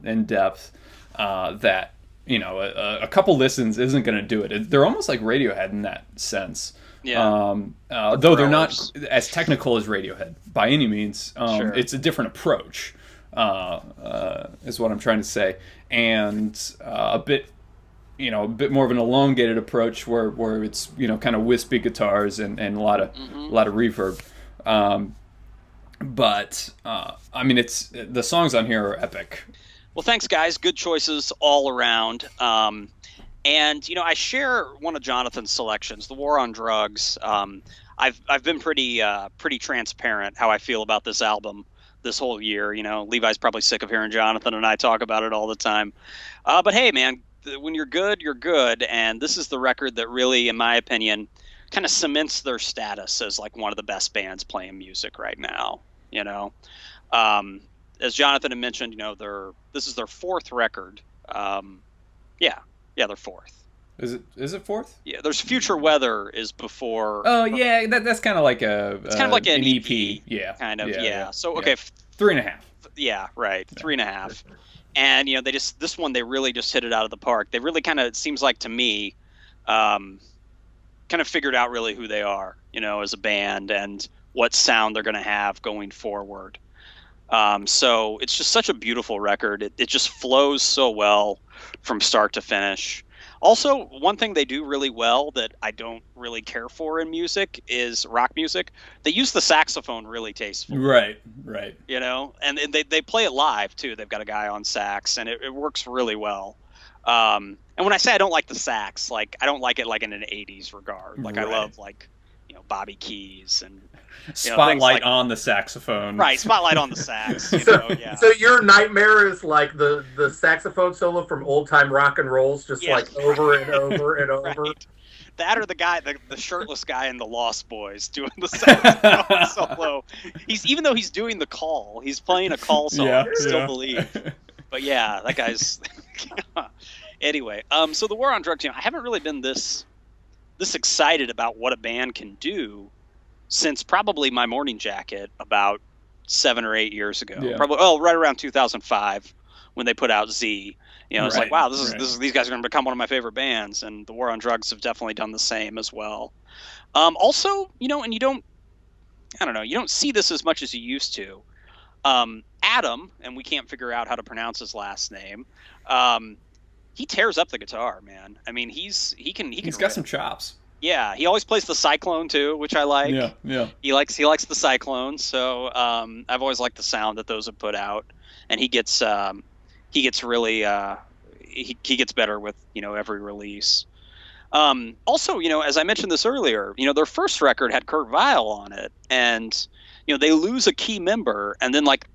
in depth that a couple listens isn't going to do it. They're almost like Radiohead in that sense. Yeah. Though they're not as technical as Radiohead by any means. Sure. It's a different approach, is what I'm trying to say, and a bit more of an elongated approach where it's kind of wispy guitars and a lot of reverb. But I mean, the songs on here are epic. Well, thanks, guys. Good choices all around. And I share one of Jonathan's selections, "The War on Drugs." I've been pretty transparent how I feel about this album this whole year. Levi's probably sick of hearing Jonathan and I talk about it all the time. But hey, man, when you're good, you're good. And this is the record that really, in my opinion, kind of cements their status as like one of the best bands playing music right now. As Jonathan had mentioned, this is their fourth record. Yeah, they're fourth. Is it fourth? Yeah, there's Future Weather is before. Oh yeah, that's kind of like it's kind of like an EP. Yeah, kind of. Yeah. So okay, 3.5. Yeah, right, 3.5. And this one they really just hit it out of the park. They really kind of, it seems like to me, kind of figured out really who they are, as a band and what sound they're going to have going forward. So it's just such a beautiful record. It just flows so well from start to finish. Also, one thing they do really well that I don't really care for in music is rock music. They use the saxophone really tastefully. Right. And they play it live too. They've got a guy on sax, and it works really well. And when I say I don't like the sax, like I don't like it like in an 80s regard. Like I love like Bobby Keys and spotlight on the saxophone. Right, spotlight on the sax. So your nightmare is like the saxophone solo from Old Time Rock and Rolls, just like over and over and over. Right. That or the guy, the shirtless guy in the Lost Boys doing the saxophone solo. Even though he's doing the call, he's playing a call song. I still believe. But yeah, that guy's. Anyway, so the War on Drugs. I haven't really been this excited about what a band can do since probably My Morning Jacket about 7 or 8 years ago. Yeah. Probably right around 2005 when they put out Z. It's like, wow, these guys are going to become one of my favorite bands, and the War on Drugs have definitely done the same as well. Also, and you don't see this as much as you used to. Adam, and we can't figure out how to pronounce his last name. He tears up the guitar, man. I mean, he's got some chops. Yeah, he always plays the Cyclone too, which I like. Yeah. He likes the Cyclone, so I've always liked the sound that those have put out, and he gets really he gets better with every release. Also, as I mentioned this earlier, their first record had Kurt Weill on it, and they lose a key member, and then like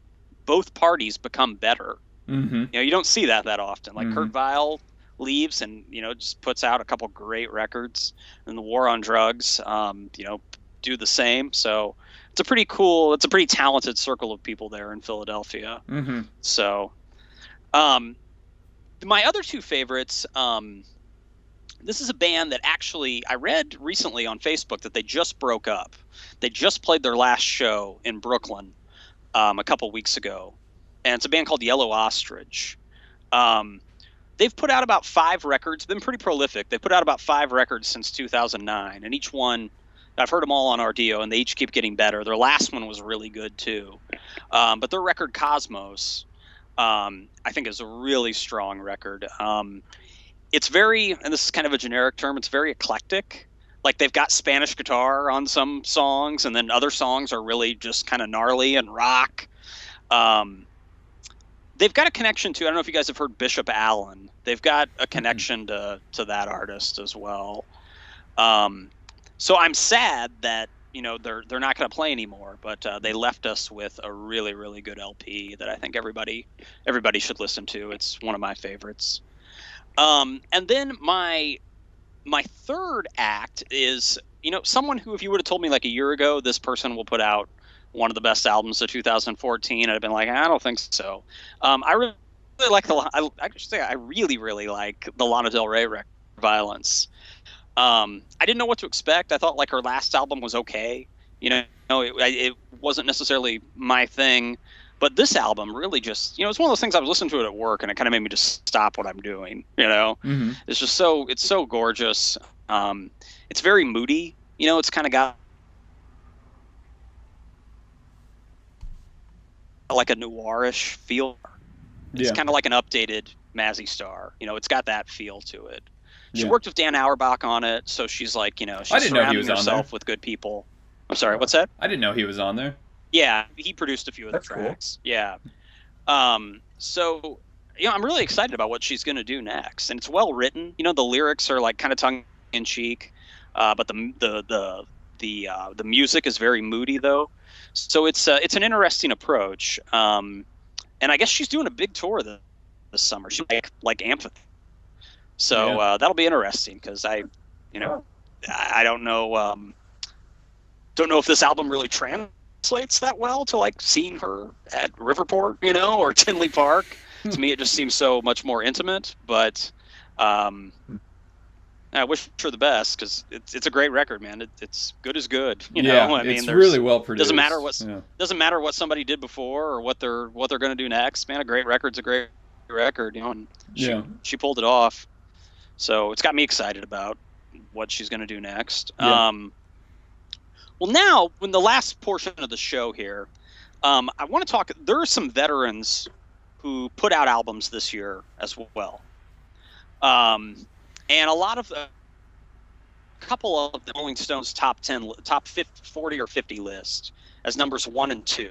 both parties become better. Mm-hmm. You don't see that often. Like Kurt Weill leaves and just puts out a couple great records, and the War on Drugs do the same. So it's a pretty talented circle of people there in Philadelphia. Mm-hmm. So my other two favorites, this is a band that actually I read recently on Facebook that they just broke up. They just played their last show in Brooklyn a couple weeks ago, and it's a band called Yellow Ostrich. They've put out about 5 records, been pretty prolific. They've put out about 5 records since 2009, and each one, I've heard them all on RDO, and they each keep getting better. Their last one was really good too. But their record Cosmos, I think, is a really strong record. It's very, and this is kind of a generic term, it's very eclectic. Like they've got Spanish guitar on some songs, and then other songs are really just kind of gnarly and rock. They've got a connection to, I don't know if you guys have heard Bishop Allen. They've got a connection to that artist as well. So I'm sad that, they're not going to play anymore, but they left us with a really, really good LP that I think everybody should listen to. It's one of my favorites. And then my third act is, someone who, if you would have told me like a year ago, this person will put out one of the best albums of 2014, I'd have been like, I don't think so. I really like I really like the Lana Del Rey record, Violence. I didn't know what to expect. I thought like her last album was okay. It wasn't necessarily my thing. But this album really just, it's one of those things I was listening to it at work, and it kind of made me just stop what I'm doing. Mm-hmm. It's just it's so gorgeous. It's very moody. It's kind of got like a noirish feel. It's kind of like an updated Mazzy Star. It's got that feel to it. She worked with Dan Auerbach on it, so she's like, she's surrounding herself with good people. I'm sorry, what's that? I didn't know he was on there. Yeah, he produced a few of the tracks. Cool. Yeah. So, I'm really excited about what she's going to do next, and it's well written. The lyrics are like kind of tongue in cheek, but the music is very moody though. So it's an interesting approach. And I guess she's doing a big tour this summer. She's like Amphitheater. So that'll be interesting because I don't know. Don't know if this album really translates that well to like seeing her at Riverport, or Tinley Park. To me, it just seems so much more intimate. But I wish her the best because it's a great record, man. It's good as good. It's really well produced. Doesn't matter what somebody did before or what they're going to do next. Man, a great record's a great record. And she pulled it off. So it's got me excited about what she's going to do next. Yeah. Well, now, in the last portion of the show here, I want to talk. There are some veterans who put out albums this year as well. And a couple of the Rolling Stones top 40 or 50 list as numbers 1 and 2.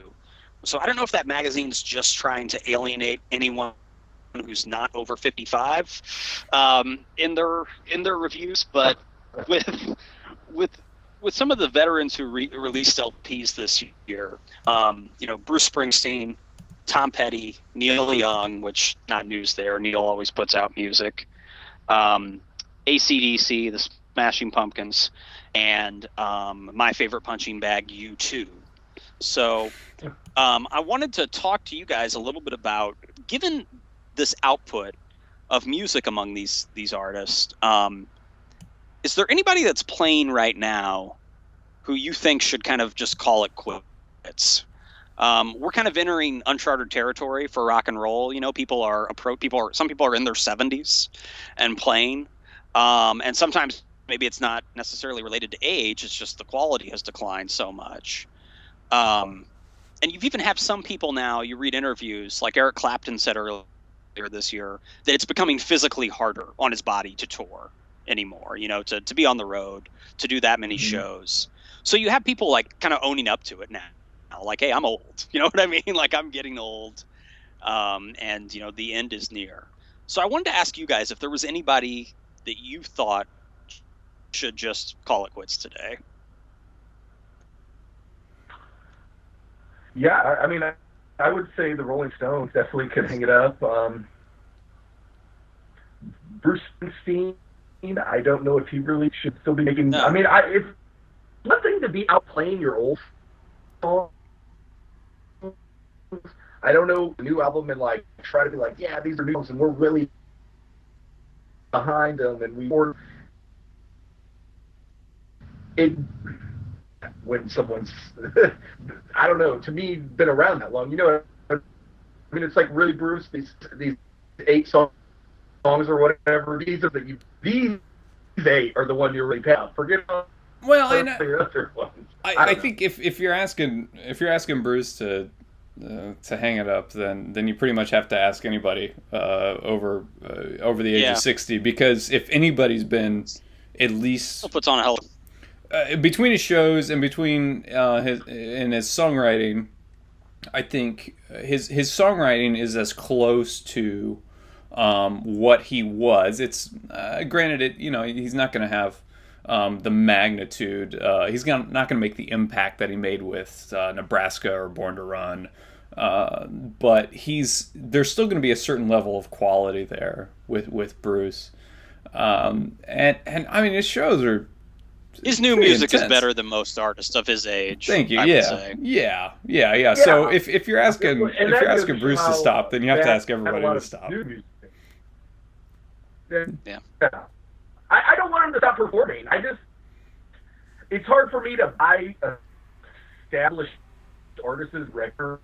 So I don't know if that magazine's just trying to alienate anyone who's not over 55 in their reviews, but with some of the veterans who released LPs this year, Bruce Springsteen, Tom Petty, Neil Young, which not news there. Neil always puts out music. AC/DC, the Smashing Pumpkins, and my favorite punching bag, U2. So I wanted to talk to you guys a little bit about, given this output of music among these artists, is there anybody that's playing right now who you think should kind of just call it quits? We're kind of entering uncharted territory for rock and roll. Some people are in their 70s and playing. And sometimes maybe it's not necessarily related to age. It's just the quality has declined so much. And you've even have some people now, you read interviews, like Eric Clapton said earlier this year, that it's becoming physically harder on his body to tour anymore, to be on the road, to do that many shows. So you have people like kind of owning up to it now. Like, hey, I'm old. You know what I mean? Like, I'm getting old. And, the end is near. So I wanted to ask you guys if there was anybody that you thought should just call it quits today. Yeah, I mean, I would say the Rolling Stones definitely could hang it up. Bruce Springsteen, I don't know if he really should still be making... No. I mean, it's one thing to be outplaying your old songs. I don't know the new album and like try to be like, yeah, these are new songs and we're really behind them and we were... when someone's, I don't know, to me, been around that long, I mean, it's like really, Bruce, these 8 songs or whatever, these 8 are the one you're really proud. Forget about the other ones. I think if you're asking Bruce to hang it up, then you pretty much have to ask anybody over the age of 60, because if anybody's been at least puts on a hell between his shows and between his songwriting, I think his songwriting is as close to what he was. It's granted, he's not going to have the magnitude. He's not going to make the impact that he made with Nebraska or Born to Run. But there's still going to be a certain level of quality there with Bruce. And I mean, his shows are. His new music is better than most artists of his age. Thank you. Yeah. So if you're asking Bruce to stop, then you have to ask everybody to stop. Yeah. I don't want him to stop performing. It's hard for me to buy established artists' records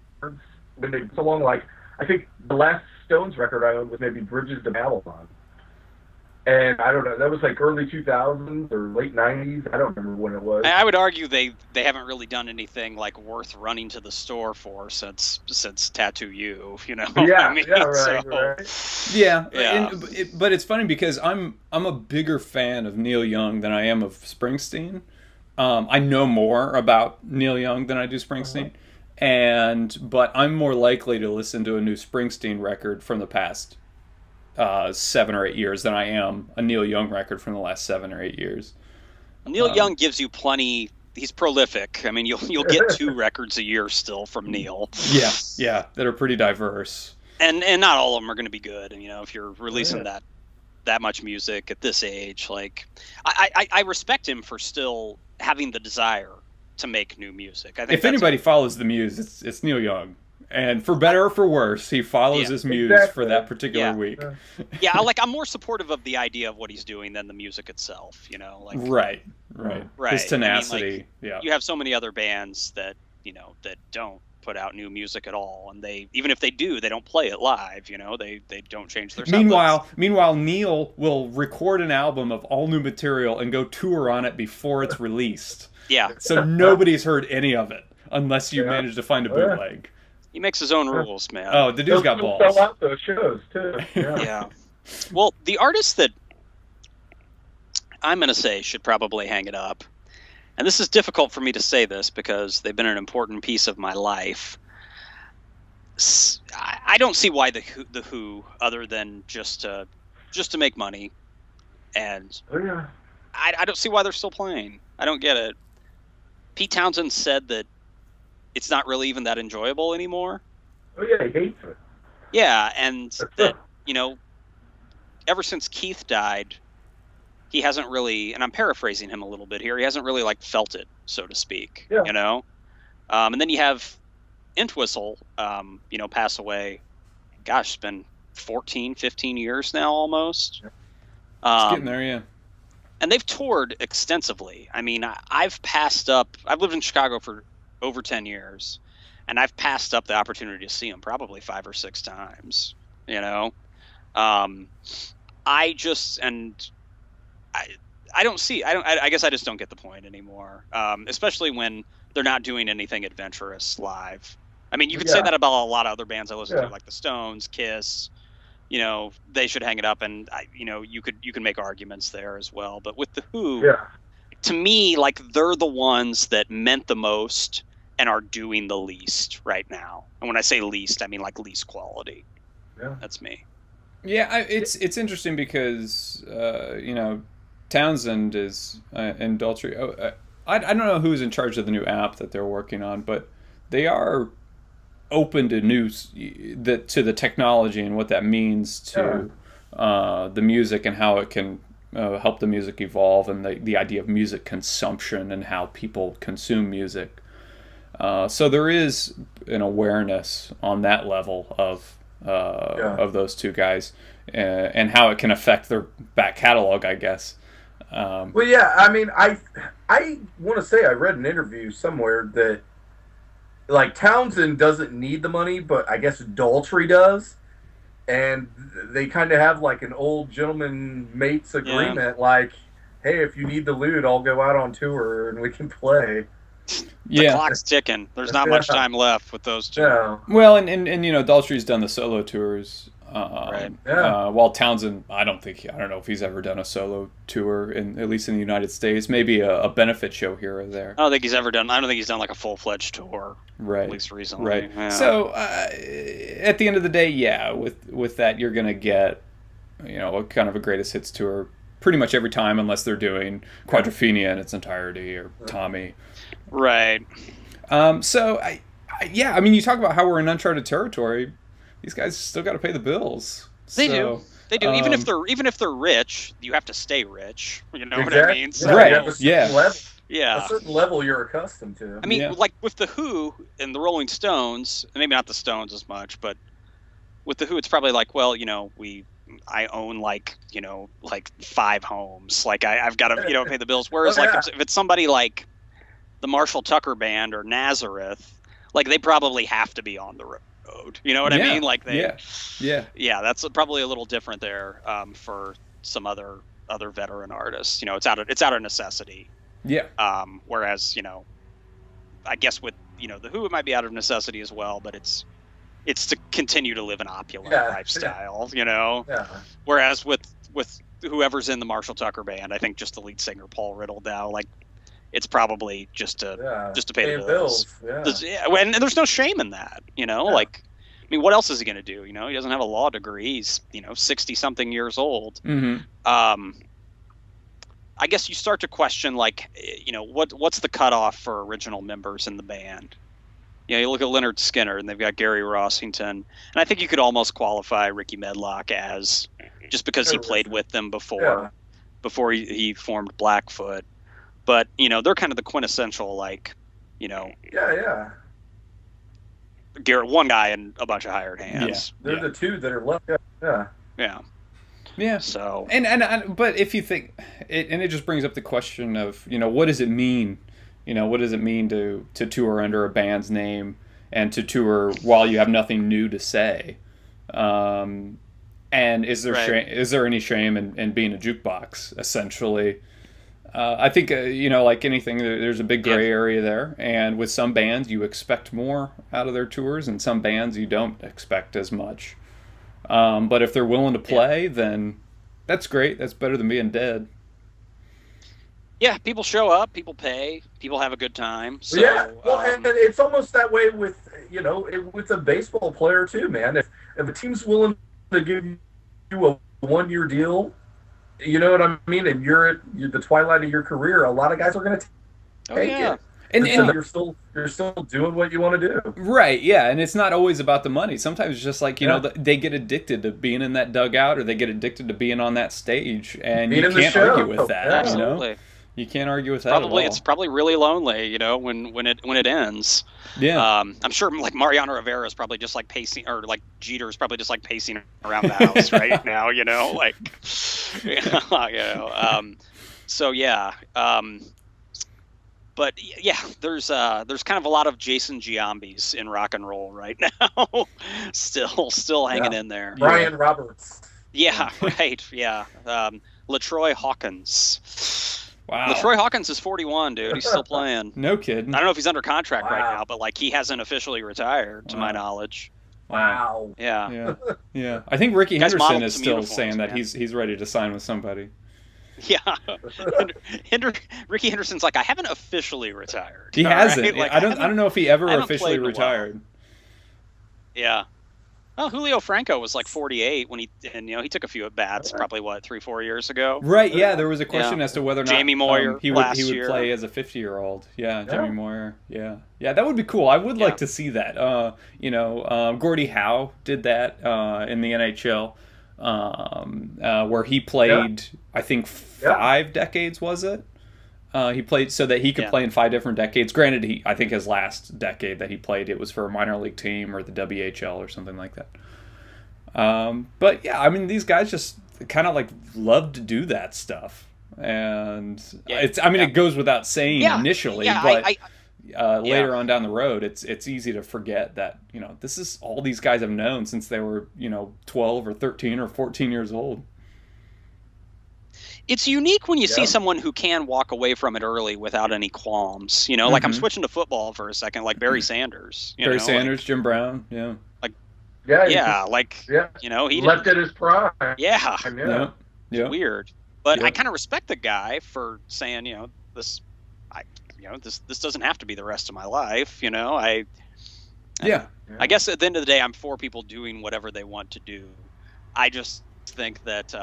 when they so long. Like I think the last Stones record I owned was maybe Bridges to Babylon. And I don't know, that was like early 2000s or late 90s. I don't remember when it was. I would argue they haven't really done anything like worth running to the store for since Tattoo You, you know. Yeah, I mean, right. Yeah. Yeah. But it's funny because I'm a bigger fan of Neil Young than I am of Springsteen. I know more about Neil Young than I do Springsteen, but I'm more likely to listen to a new Springsteen record from the past 7 or 8 years than I am a Neil Young record from the last 7 or 8 years. Neil Young gives you plenty. He's prolific. I mean, you'll get 2 records a year still from Neil. Yeah, that are pretty diverse. And not all of them are going to be good. And you know, if you're releasing that much music at this age, like I respect him for still having the desire to make new music. I think if anybody follows the muse, it's Neil Young. And for better or for worse, he follows his muse for that particular week. Yeah, I'm more supportive of the idea of what he's doing than the music itself, you know. Like Right. His tenacity. I mean, like, you have so many other bands that, you know, that don't put out new music at all, and they, even if they do, they don't play it live, you know. They don't change their sound. Meanwhile, Neil will record an album of all new material and go tour on it before it's released. Yeah. So nobody's heard any of it unless you manage to find a bootleg. He makes his own rules, man. Oh, the dude's got balls. Sell out those shows too. Yeah. Well, the artist that I'm going to say should probably hang it up, and this is difficult for me to say this because they've been an important piece of my life. I don't see why the Who, other than just to make money, and I don't see why they're still playing. I don't get it. Pete Townsend said that it's not really even that enjoyable anymore. Oh yeah, he hates it. Yeah, and that, you know, ever since Keith died, he hasn't really, and I'm paraphrasing him a little bit here, he hasn't really like felt it, so to speak. Yeah. You know? And then you have Entwistle, you know, pass away. Gosh, it's been 14, 15 years now almost. It's getting there, yeah. And they've toured extensively. I mean, I've lived in Chicago for over 10 years, and I've passed up the opportunity to see him probably 5 or 6 times, you know. I guess I just don't get the point anymore, especially when they're not doing anything adventurous live. I mean, you could say that about a lot of other bands I listen to, like the Stones, Kiss. You know, they should hang it up, and you know, you can make arguments there as well. But with the Who, to me, like, they're the ones that meant the most and are doing the least right now. And when I say least, I mean like least quality. Yeah, that's me. Yeah, it's interesting because you know, Townsend is and Daltrey. I don't know who's in charge of the new app that they're working on, but they are open to to the technology and what that means to the music and how it can help the music evolve, and the idea of music consumption and how people consume music. So there is an awareness on that level of those two guys and how it can affect their back catalog, I guess. Well, yeah, I mean, I want to say I read an interview somewhere that, like, Townsend doesn't need the money, but I guess Daltrey does. And they kind of have, like, an old gentleman mates agreement, like, hey, if you need the loot, I'll go out on tour and we can play. The clock's ticking. There's not much time left with those two. Yeah. Well, and you know, Daltrey's done the solo tours. Right. While Townsend, I don't know if he's ever done a solo tour, at least in the United States. Maybe a benefit show here or there. I don't think he's done like a full-fledged tour. Right. At least recently. Right. Yeah. So at the end of the day, with that, you're gonna get, you know, a kind of a greatest hits tour pretty much every time, unless they're doing Quadrophenia in its entirety or Tommy. Right. So I mean, you talk about how we're in uncharted territory. These guys still got to pay the bills. They do. Even if they're rich, you have to stay rich. You know what I mean? So, right. Level, a certain level you're accustomed to. I mean, like with the Who and the Rolling Stones, and maybe not the Stones as much, but with the Who, it's probably like, well, you know, I own like 5 homes. Like I've got to, you know, pay the bills. Whereas if it's somebody like the Marshall Tucker Band or Nazareth, like they probably have to be on the road. road. You know what I mean? Like yeah. That's probably a little different there for some other veteran artists. You know, it's out of necessity. Yeah. Whereas, you know, I guess with, you know, the Who, it might be out of necessity as well, but it's to continue to live an opulent lifestyle, you know. Yeah. Whereas with whoever's in the Marshall Tucker band, I think just the lead singer Paul Riddle now, like, it's probably just to pay the bills. And there's no shame in that, you know. Like, I mean, what else is he going to do? You know, he doesn't have a law degree. He's, you know, 60 something years old. Mm-hmm. I guess you start to question, like, you know, what's the cutoff for original members in the band? You know, you look at Leonard Skinner, and they've got Gary Rossington, and I think you could almost qualify Ricky Medlock as, just because he played with them before he formed Blackfoot. But, you know, they're kind of the quintessential, like, you know, Garrett, one guy and a bunch of hired hands. They're the two that are left. Yeah. So but if you think it just brings up the question of, you know, what does it mean? You know, what does it mean to tour under a band's name and to tour while you have nothing new to say? And is there any shame in being a jukebox, essentially? I think, you know, like anything, there's a big gray area there. And with some bands, you expect more out of their tours, and some bands you don't expect as much. But if they're willing to play, then that's great. That's better than being dead. Yeah, people show up, people pay, people have a good time. So, and it's almost that way with, you know, with a baseball player too, man. If a team's willing to give you a 1-year deal, you know what I mean, and you're at the twilight of your career, a lot of guys are going to take it. And you're still doing what you want to do. Right, yeah, and it's not always about the money. Sometimes it's just like, you know, they get addicted to being in that dugout, or they get addicted to being on that stage, and you can't argue with that, you know? You can't argue with that at all. It's probably really lonely, you know, when it ends. Yeah. I'm sure, like, Mariano Rivera is probably just like pacing, or like Jeter is probably just like pacing around the house right now, you know, like, you know. So yeah. But yeah, there's kind of a lot of Jason Giambis in rock and roll right now, still hanging in there. Brian Roberts. Yeah, right. Yeah, LaTroy Hawkins. Wow. LaTroy Hawkins is 41, dude. He's still playing. No kidding. I don't know if he's under contract right now, but like he hasn't officially retired, to my knowledge. Wow. Yeah. Yeah. I think Ricky Henderson is still saying that he's ready to sign with somebody. Yeah. Ricky Henderson's like, I haven't officially retired. He hasn't. Right? Like, I don't know if he ever officially retired. Yeah. Well, Julio Franco was like 48 when he took a few at bats, probably 3-4 years ago. Right. Yeah. There was a question as to whether or not Jamie Moyer he would play as a 50-year-old. Yeah. Jamie Moyer. Yeah. Yeah. That would be cool. I would like to see that. Gordie Howe did that in the NHL, where he played, I think 5 decades, was it? He played so that he could play in 5 different decades. Granted, I think his last decade that he played, it was for a minor league team or the WHL or something like that. But yeah, I mean, these guys just kind of like love to do that stuff, and it goes without saying initially, but later on down the road, it's easy to forget that, you know, this is all these guys have known since they were, you know, 12 or 13 or 14 years old. It's unique when you see someone who can walk away from it early without any qualms. You know, like I'm switching to football for a second, like Barry Sanders. Jim Brown, you know, he left at his prime. Yeah. It's weird. But I kind of respect the guy for saying, you know, this doesn't have to be the rest of my life. You know, I guess at the end of the day, I'm for people doing whatever they want to do. I just think that,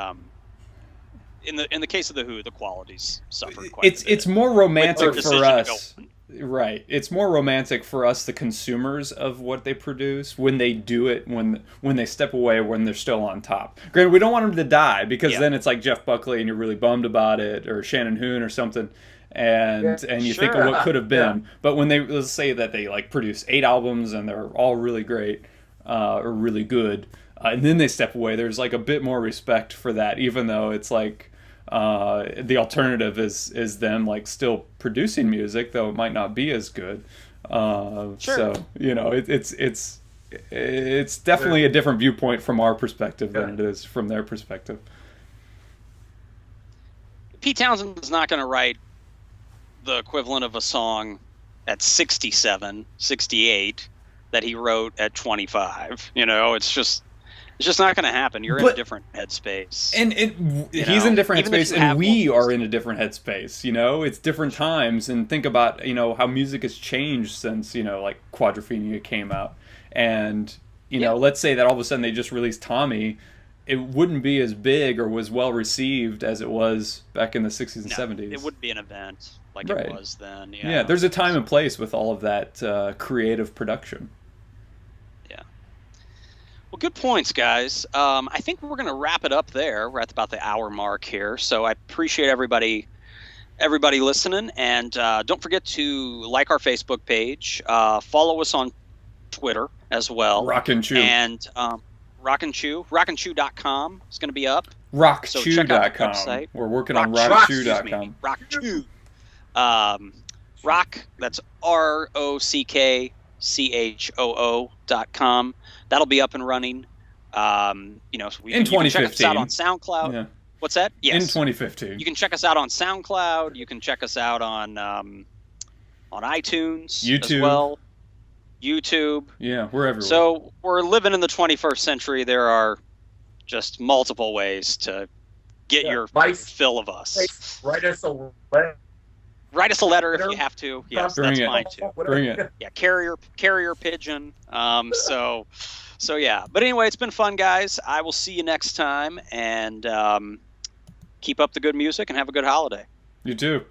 in the case of the Who, the qualities suffered quite a bit. It's more romantic for us. Right. It's more romantic for us, the consumers of what they produce, when they do it, when they step away, when they're still on top. Granted, we don't want them to die, because then it's like Jeff Buckley and you're really bummed about it, or Shannon Hoon or something, and you think of what could have been. Yeah. But when let's say that they like produce 8 albums and they're all really great, or really good, and then they step away, there's like a bit more respect for that, even though it's like, the alternative is them like still producing music, though it might not be as good. So, you know, it's it's definitely a different viewpoint from our perspective than it is from their perspective. Pete Townsend is not going to write the equivalent of a song at 67, 68 that he wrote at 25. It's just not going to happen. You're in a different headspace. And he's in a different headspace, and we are in a different headspace. It's different times, and think about how music has changed since like Quadrophenia came out, and let's say that all of a sudden they just released Tommy. It wouldn't be as big or was well received as it was back in the 60s and 70s. It wouldn't be an event like it was then. Yeah, there's a time and place with all of that creative production. Yeah. Well, good points, guys. I think we're going to wrap it up there. We're at about the hour mark here. So I appreciate everybody listening. And don't forget to like our Facebook page. Follow us on Twitter as well. Rock and Chew. And Rock and Chew. RockandChew.com is going to be up. RockChew.com. So check out the website. We're working on RockChew.com. RockChew. Rock, that's RockChoo.com. That'll be up and running. In 2015. You can check us out on SoundCloud. Yeah. What's that? Yes. In 2015. You can check us out on SoundCloud. You can check us out on iTunes YouTube as well. YouTube. Yeah, we're everywhere. So we're living in the 21st century. There are just multiple ways to get your fill of us. Write us a letter. Write us a letter if you have to. Yes, that's fine too. Bring it. Yeah, carrier pigeon. So yeah. But anyway, it's been fun, guys. I will see you next time, and keep up the good music and have a good holiday. You too.